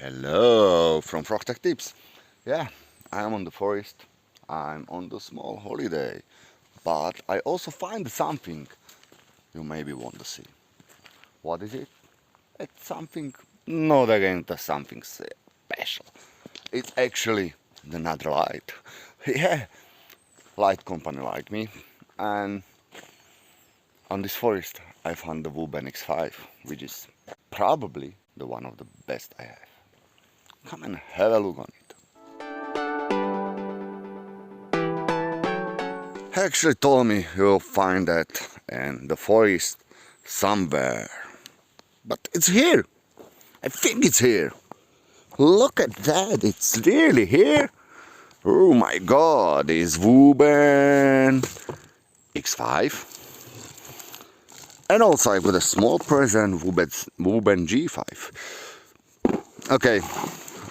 Hello from Frog Tech Tips. Yeah, I'm on the forest. I'm on the small holiday. But I also find something you maybe want to see. What is it? It's something, not again something special. It's actually another light. Yeah, light company like me. And on this forest I found the WUBEN X5, which is probably the one of the best I have. Come and have a look on it. He actually told me you'll find that in the forest somewhere. But it's here. I think it's here. Look at that, it's really here. Oh my god, it's WUBEN X5. And also I got a small present, WUBEN G5. Okay,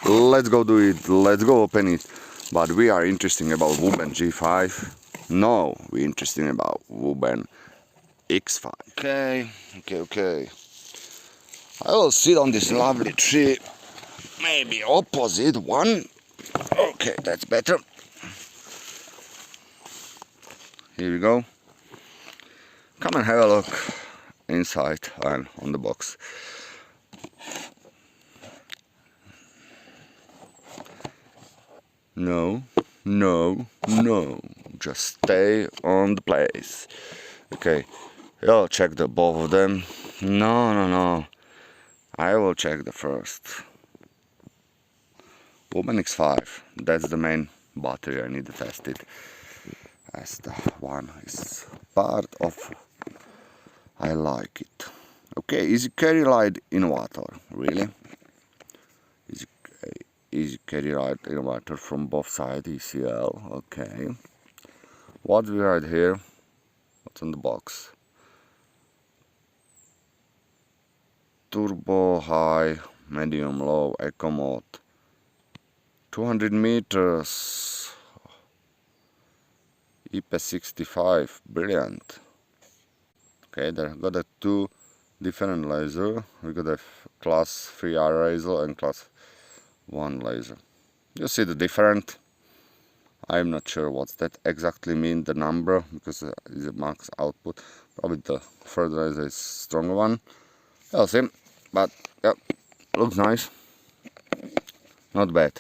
let's go do it, let's go open it. But we are interested about WUBEN G5. No, we're interested about WUBEN X5. Okay. I will sit on this lovely tree, maybe opposite one. Okay, that's better. Here we go. Come and have a look inside and on the box. No, just stay on the place. Okay, I'll check the both of them. No, I will check the first. WUBEN X5, that's the main battery. I need to test it, as the one is part of. I like it. Okay, easy carry light inverter, really? Easy carry light inverter from both sides, ECL, okay. What we write here? What's on the box? Turbo, high, medium, low, eco mode. 200 meters. IP65, brilliant. Okay, there got a two different laser. We got a class 3R laser and class 1 laser. You see the different. I'm not sure what's that exactly mean, the number, because it's a max output. Probably the third laser is stronger one. We'll see. But yeah, looks nice. Not bad.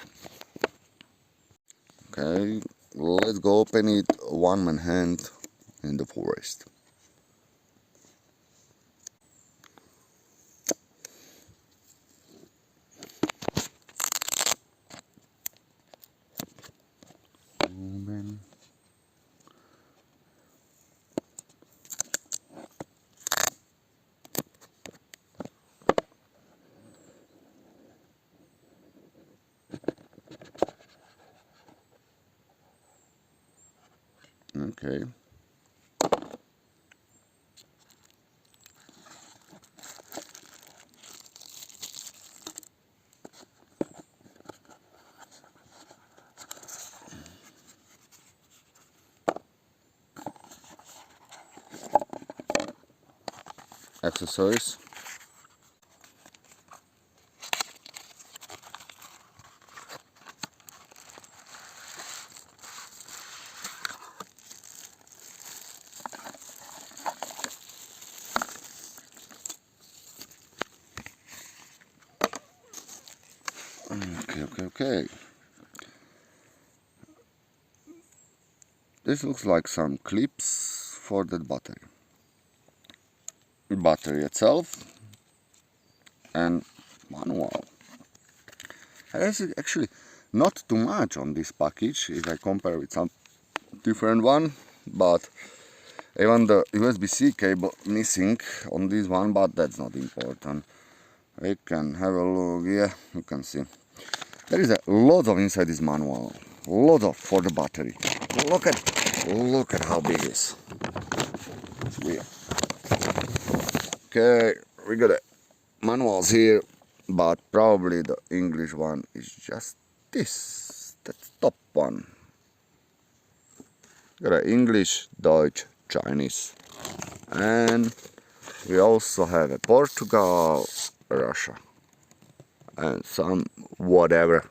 Okay, let's go open it one man hand in the forest. Okay. Accessories. Okay. This looks like some clips for the battery. Battery itself and manual. There's actually not too much on this package if I compare with some different one, but even the USB-C cable missing on this one, but that's not important. We can have a look. Yeah, you can see there is a lot of inside this manual, lot of for the battery. Look at how big it is. Okay, we got manuals here, but probably the English one is just this, that's top one. Got English, Dutch, Chinese, and we also have a Portugal, Russia, and some whatever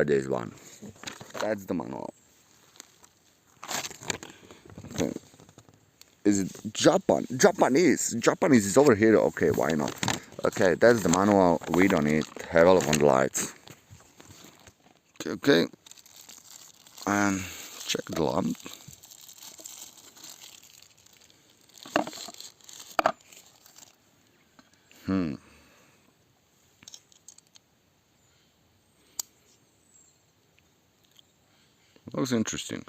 this one. That's the manual. Okay. Is it Japanese is over here. Okay, why not? Okay, that's the manual. We don't need. Have a look on the lights. Okay, and check the lamp. Looks interesting.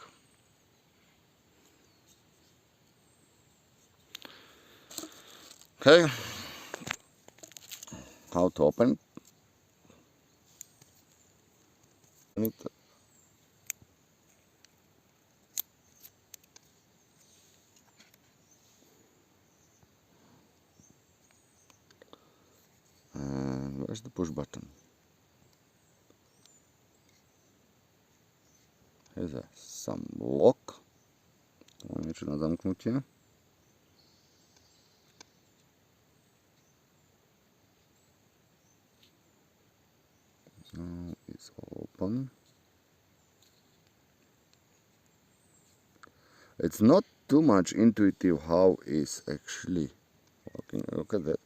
Okay, how to open it? And where's the push button? Here's some lock. Niečo na zamknutie. Now it's open. It's not too much intuitive how it's actually working. Look at that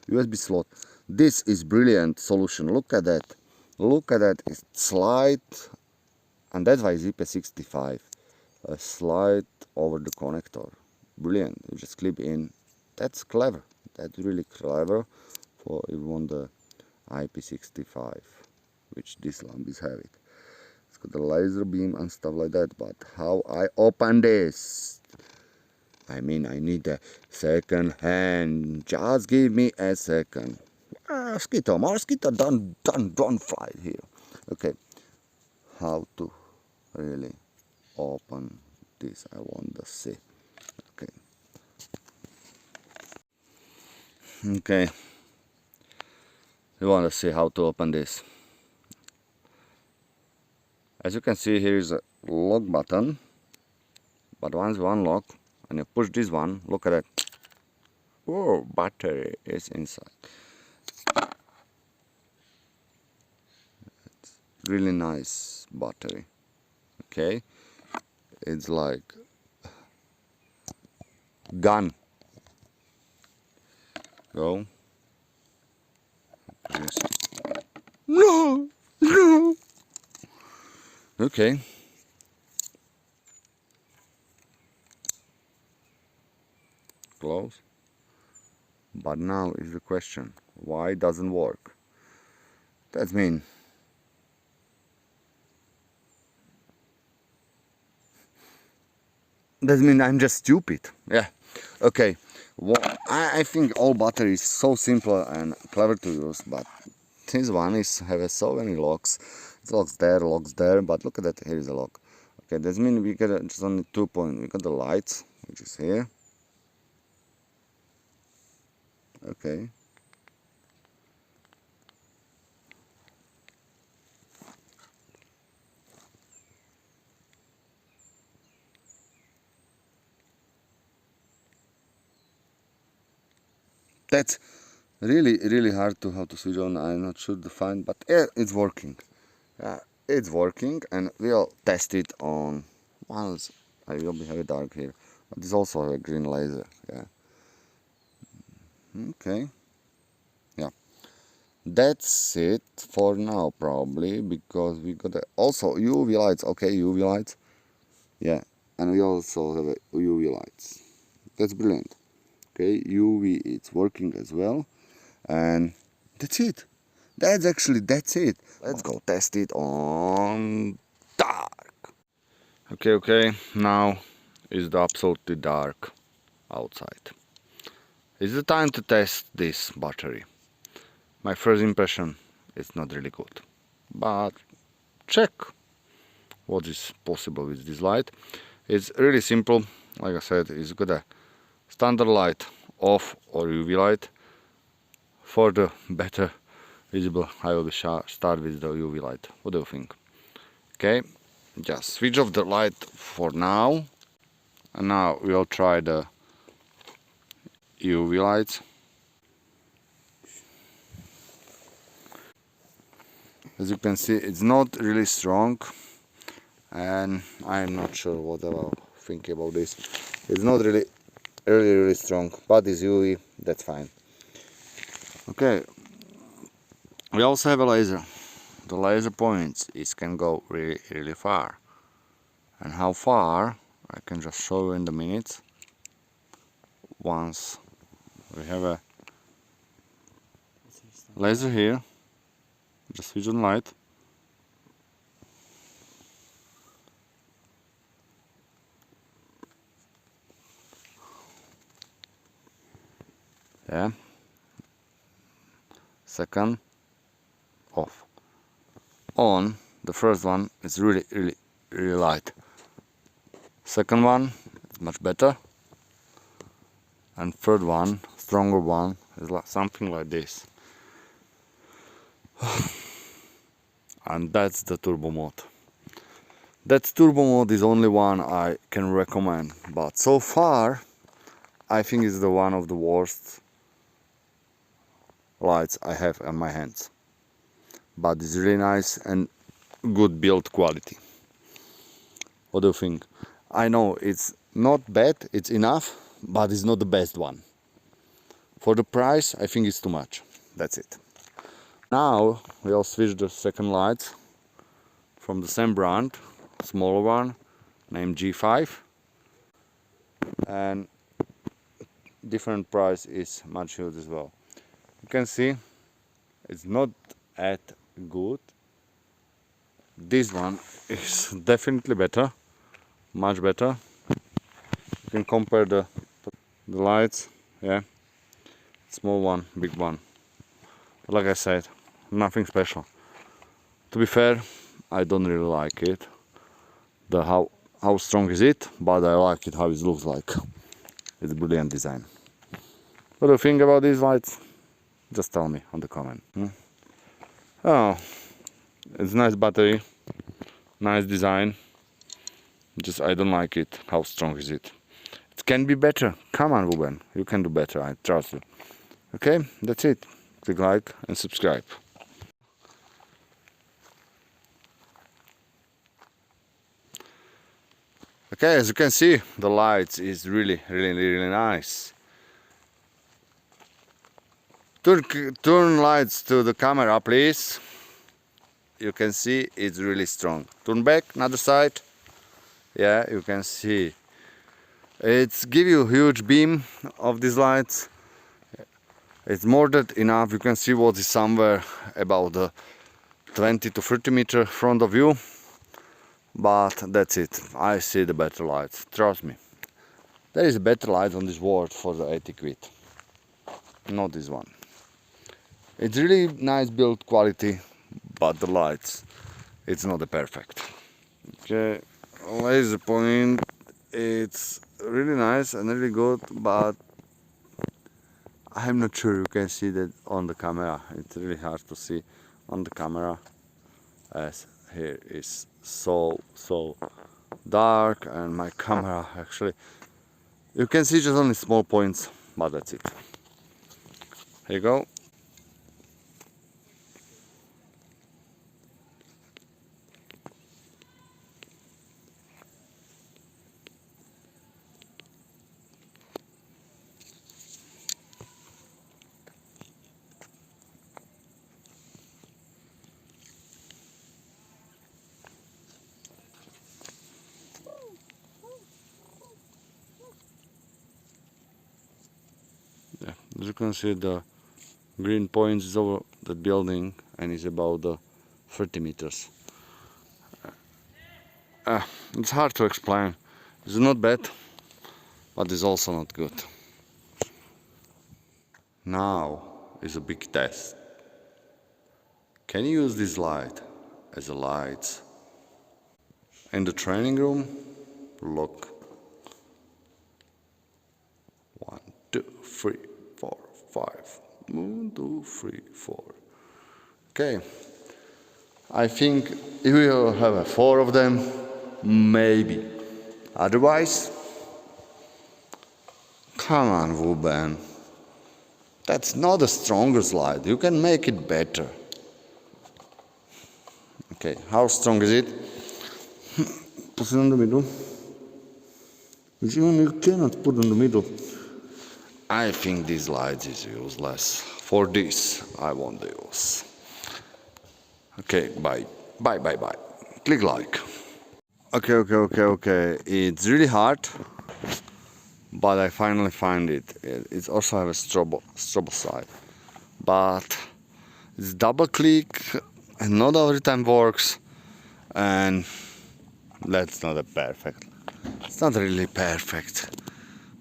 USB slot. This is brilliant solution. Look at that. Look at that. It's slide, and that's why ZP65. A slide over the connector. Brilliant. You just clip in. That's clever. That's really clever for if you want the IP65, which this lamp is having. It's got the laser beam and stuff like that. But how I open this? I mean, I need a second hand. Just give me a second. Mosquito, don't fly here. Okay, how to really open this? I want to see. Okay, you want to see how to open this. As you can see, here is a lock button, but once you unlock and you push this one, look at it. Oh, battery is inside. It's really nice battery. Okay, it's like gun. Go. No. Okay. Close. But now is the question, why it doesn't work? That's mean. I'm just stupid. Yeah. Okay. Well, I think all battery is so simple and clever to use, but this one have so many locks. It locks there, but look at that, here is a lock. Okay, that means we got just only 2 points. We got the lights, which is here. Okay. That's really hard to how to switch on. I'm not sure to find, but yeah, it's working. It's working, and we'll test it on once. I will be very dark here, but this also have a green laser. Yeah. Okay. Yeah. That's it for now, probably, because we got also UV lights. Okay, UV lights. Yeah, and we also have UV lights. That's brilliant. Okay, UV it's working as well, and that's it. That's it. Let's go test it on dark. Okay, now is the absolutely dark outside. It's the time to test this battery. My first impression is not really good, but check what is possible with this light. It's really simple. Like I said, it's got a standard light, off or UV light. For the better visible, I will start with the UV light. What do you think? Okay, just switch off the light for now, and now we'll try the UV lights. As you can see, it's not really strong, and I'm not sure what I think about this. It's not really strong, but it's UV, that's fine. Okay, we also have a laser. The laser points, it can go really far. And how far, I can just show you in the minutes. Once we have a laser here, just vision light. Yeah. Second, off. On, the first one is really light. Second one is much better. And third one, stronger one, is like something like this. And that's the turbo mode. That turbo mode is only one I can recommend, but so far I think it's the one of the worst lights I have in my hands. But it's really nice and good build quality. What do you think? I know it's not bad, it's enough, but it's not the best one. For the price, I think it's too much. That's it. Now we'll switch the second light from the same brand, smaller one, named G5, and different price is much used as well. You can see it's not that good. This one is definitely better, much better. You can compare the lights, yeah, small one, big one. But like I said, nothing special. To be fair, I don't really like it. How strong is it? But I like it how it looks like. It's a brilliant design. What do you think about these lights? Just tell me on the comment. Oh, it's nice battery, nice design. Just I don't like it. How strong is it? It can be better. Come on, WUBEN, you can do better. I trust you. Okay, that's it. Click like and subscribe. Okay, as you can see, the lights is really nice. Turn lights to the camera, please. You can see it's really strong. Turn back, another side. Yeah, you can see. It's give you a huge beam of these lights. It's more than enough. You can see what is somewhere about the 20 to 30 meter front of you. But that's it. I see the better lights. Trust me. There is a better light on this world for the 80 quid. Not this one. It's really nice build quality, but the lights, it's not the perfect. Okay, laser point. It's really nice and really good, but I'm not sure you can see that on the camera. It's really hard to see on the camera, as here is so dark, and my camera actually, you can see just only small points, but that's it. Here you go. Yeah, as you can see, the green point is over the building and is about 30 meters. It's hard to explain. It's not bad, but it's also not good. Now is a big test. Can you use this light as a light in the training room? Look. 1, 2, 3, 4, 5. 1, 2, 3, 4. Okay. I think if we will have 4 of them, maybe. Otherwise, come on, WUBEN. That's not the strongest light. You can make it better. Okay, how strong is it? Put it in the middle. You cannot put in the middle. I think this light is useless. For this, I won't use. Okay, bye. Bye, bye, bye. Click like. Okay. It's really hard, but I finally find it. It also have a strobo side. But it's double click, and not every time works. And that's not a perfect. It's not really perfect,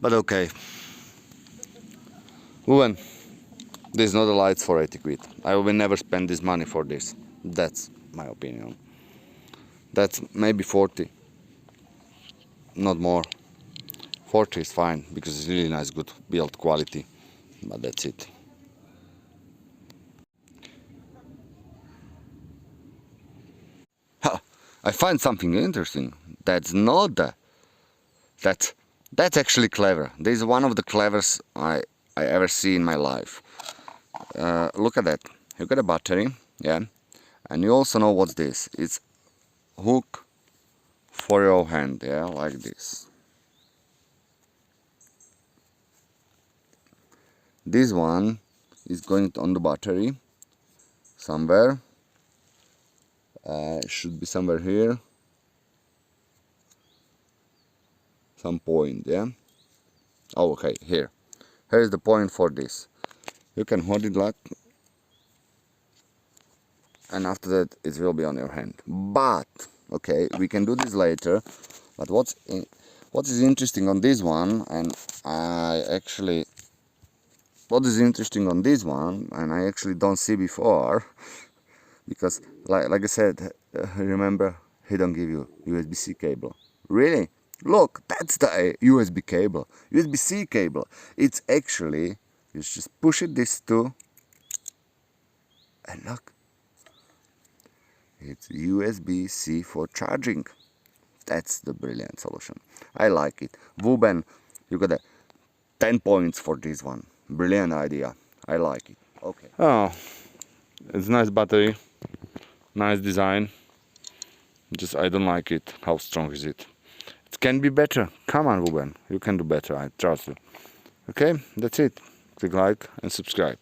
but okay. WUBEN, this is not a light for 80 quid. I will never spend this money for this. That's my opinion. That's maybe 40, not more. 40 is fine because it's really nice, good build quality, but that's it. Ha! I find something interesting. That's not the. That's actually clever. This is one of the cleverest I ever see in my life. Look at that. You got a battery, yeah, and you also know what's this. It's hook for your hand, yeah, like this. This one is going on the battery somewhere. Should be somewhere here. Some point, yeah. Oh, okay, here. Here's the point for this. You can hold it like, and after that it will be on your hand. But okay, we can do this later. But what is interesting on this one, and what is interesting on this one, and I actually don't see before, because like I said, remember, he don't give you USB-C cable. Really? Look, that's the USB cable, USB-C cable. It's actually, you just push it this too, and look, it's USB-C for charging. That's the brilliant solution. I like it. WUBEN, you got 10 points for this one. Brilliant idea. I like it. Okay. Oh, it's nice battery, nice design. Just I don't like it. How strong is it? It can be better. Come on, WUBEN. You can do better. I trust you. Okay, that's it. Click like and subscribe.